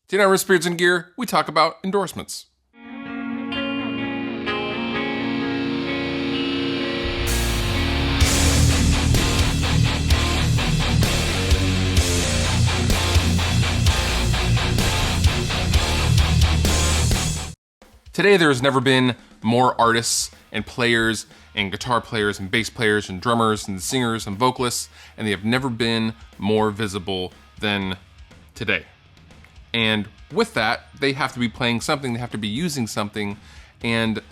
Today on Riffs, Beards, and Gear, we talk about endorsements. Today there has never been more artists and players and guitar players and bass players and drummers and singers and vocalists, and they have never been more visible than today. And with that, they have to be playing something, they have to be using something, and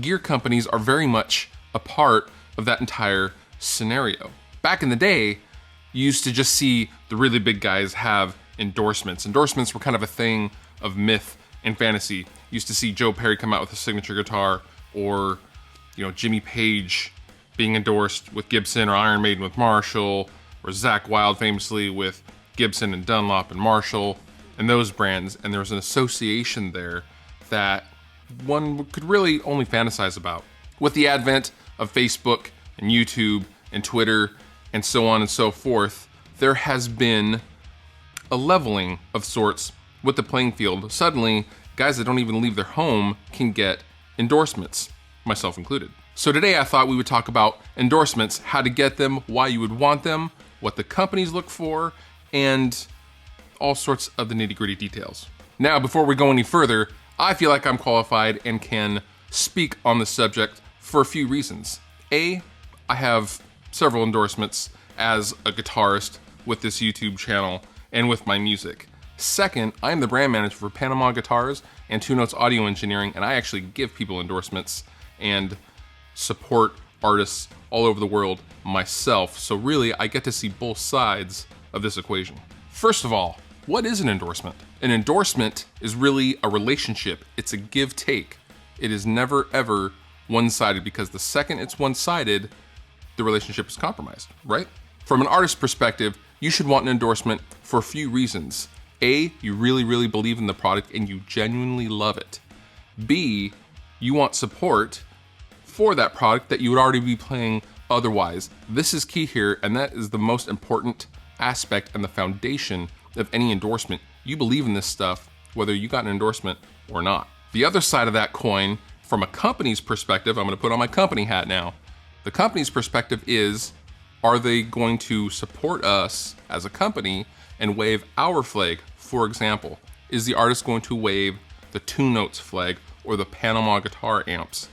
gear companies are very much a part of that entire scenario. Back in the day, you used to just see the really big guys have endorsements. Endorsements were kind of a thing of myth and fantasy. You used to see Joe Perry come out with a signature guitar, or Jimmy Page being endorsed with Gibson, or Iron Maiden with Marshall, or Zakk Wylde famously with Gibson and Dunlop and Marshall and those brands, and there was an association there that one could really only fantasize about. With the advent of Facebook and YouTube and Twitter and so on and so forth, there has been a leveling of sorts with the playing field. Suddenly, guys that don't even leave their home can get endorsements, myself included. So today I thought we would talk about endorsements, how to get them, why you would want them, what the companies look for, and all sorts of the nitty-gritty details. Now, before we go any further, I feel like I'm qualified and can speak on the subject for a few reasons. A, I have several endorsements as a guitarist with this YouTube channel and with my music. Second, I am the brand manager for Panama Guitars and Two Notes Audio Engineering, and I actually give people endorsements and support artists all over the world myself. So really, I get to see both sides of this equation. First of all, what is an endorsement? An endorsement is really a relationship. It's a give-take. It is never, ever one-sided, because the second it's one-sided, the relationship is compromised, right? From an artist's perspective, you should want an endorsement for a few reasons. A, you really, really believe in the product and you genuinely love it. B, you want support for that product that you would already be playing otherwise. This is key here, and that is the most important aspect and the foundation of any endorsement. You believe in this stuff, whether you got an endorsement or not. The other side of that coin, from a company's perspective, I'm going to put on my company hat now. The company's perspective is, are they going to support us as a company and wave our flag? For example, is the artist going to wave the Two Notes flag or the Panama Guitar Amps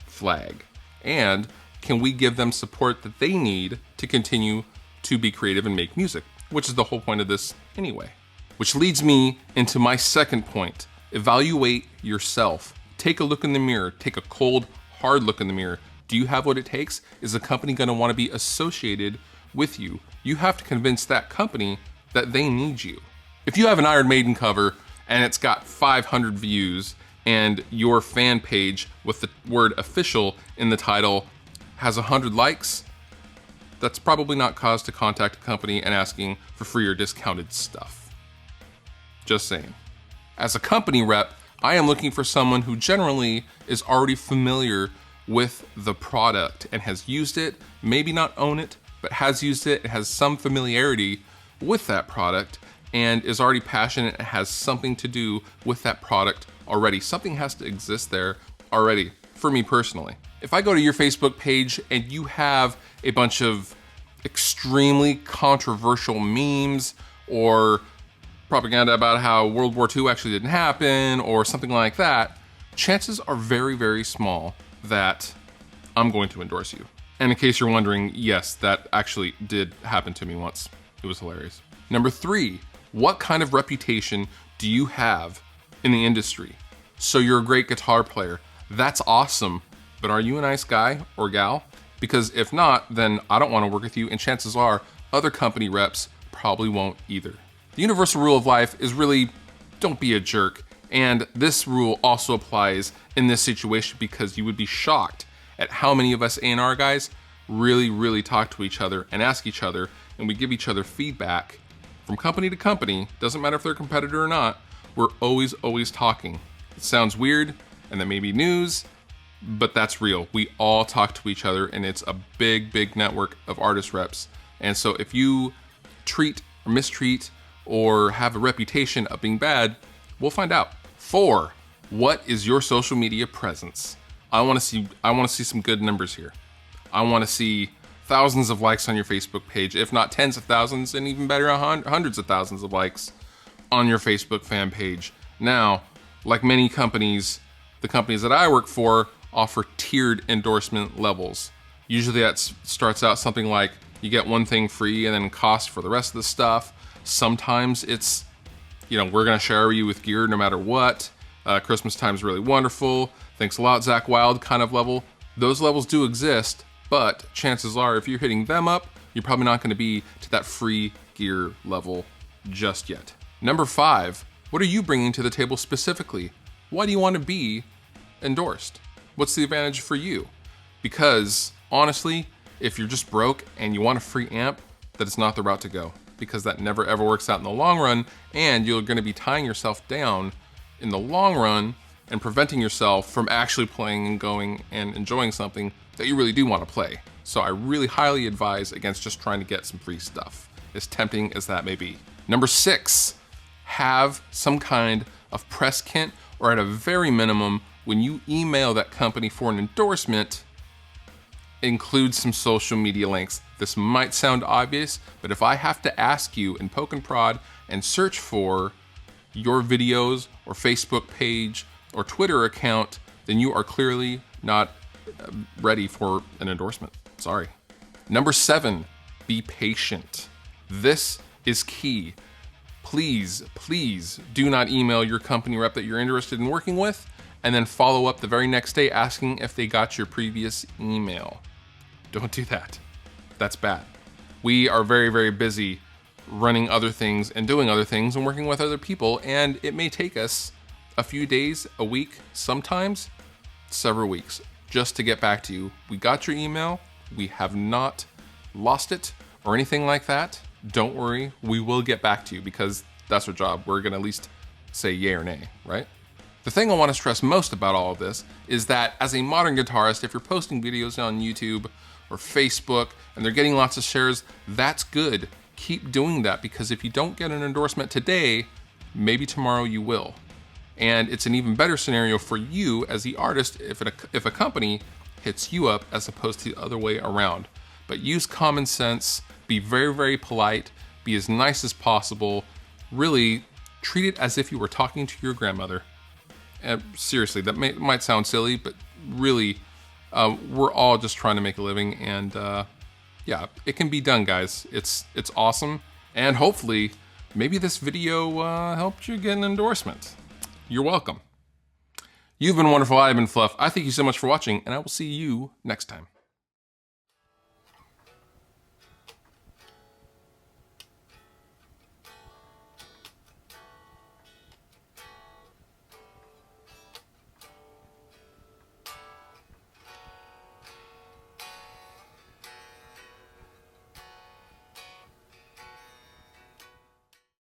flag? And can we give them support that they need to continue to be creative and make music, which is the whole point of this anyway. Which leads me into my second point. Evaluate yourself. Take a look in the mirror. Take a cold, hard look in the mirror. Do you have what it takes? Is the company going to want to be associated with you? You have to convince that company that they need you. If you have an Iron Maiden cover and it's got 500 views and your fan page with the word official in the title has 100 likes, that's probably not cause to contact a company and asking for free or discounted stuff. Just saying. As a company rep, I am looking for someone who generally is already familiar with the product and has used it, maybe not own it, but has used it, has some familiarity with that product, and is already passionate and has something to do with that product already. Something has to exist there already, for me personally. If I go to your Facebook page and you have a bunch of extremely controversial memes or propaganda about how World War II actually didn't happen or something like that, chances are very, very small that I'm going to endorse you. And in case you're wondering, yes, that actually did happen to me once. It was hilarious. Number 3, what kind of reputation do you have in the industry? So you're a great guitar player. That's awesome. But are you a nice guy or gal? Because if not, then I don't want to work with you, and chances are other company reps probably won't either. The universal rule of life is really, don't be a jerk. And this rule also applies in this situation, because you would be shocked at how many of us A&R guys really, really talk to each other and ask each other, and we give each other feedback from company to company. Doesn't matter if they're a competitor or not, we're always talking. It sounds weird, and that may be news, but that's real. We all talk to each other, and it's a big, big network of artist reps. And so if you treat or mistreat or have a reputation of being bad? We'll find out. 4, what is your social media presence? I want to see some good numbers here. I want to see thousands of likes on your Facebook page, if not tens of thousands, and even better, hundreds of thousands of likes on your Facebook fan page. Now, like many companies, the companies that I work for offer tiered endorsement levels. Usually that starts out something like you get one thing free and then cost for the rest of the stuff. Sometimes it's, we're going to shower you with gear no matter what. Christmas time is really wonderful. Thanks a lot, Zach Wild kind of level. Those levels do exist, but chances are if you're hitting them up, you're probably not going to be to that free gear level just yet. Number 5, what are you bringing to the table specifically? Why do you want to be endorsed? What's the advantage for you? Because honestly, if you're just broke and you want a free amp, that is not the route to go, because that never ever works out in the long run, and you're going to be tying yourself down in the long run and preventing yourself from actually playing and going and enjoying something that you really do want to play. So I really highly advise against just trying to get some free stuff, as tempting as that may be. Number 6, have some kind of press kit, or at a very minimum, when you email that company for an endorsement, include some social media links. This might sound obvious, but if I have to ask you and poke and prod and search for your videos or Facebook page or Twitter account, then you are clearly not ready for an endorsement. Sorry. Number 7, be patient. This is key. Please, please do not email your company rep that you're interested in working with and then follow up the very next day asking if they got your previous email. Don't do that. That's bad. We are very, very busy running other things and doing other things and working with other people, and it may take us a few days, a week, sometimes several weeks just to get back to you. We got your email. We have not lost it or anything like that. Don't worry, we will get back to you because that's our job. We're gonna at least say yay or nay, right? The thing I want to stress most about all of this is that as a modern guitarist, if you're posting videos on YouTube or Facebook and they're getting lots of shares, that's good. Keep doing that, because if you don't get an endorsement today, maybe tomorrow you will. And it's an even better scenario for you as the artist if a company hits you up as opposed to the other way around. But use common sense, be very, very polite, be as nice as possible, really treat it as if you were talking to your grandmother. And seriously, that might sound silly, but really, we're all just trying to make a living, and yeah, it can be done, guys. It's awesome, and hopefully, maybe this video helped you get an endorsement. You're welcome. You've been wonderful. I've been Fluff. I thank you so much for watching, and I will see you next time.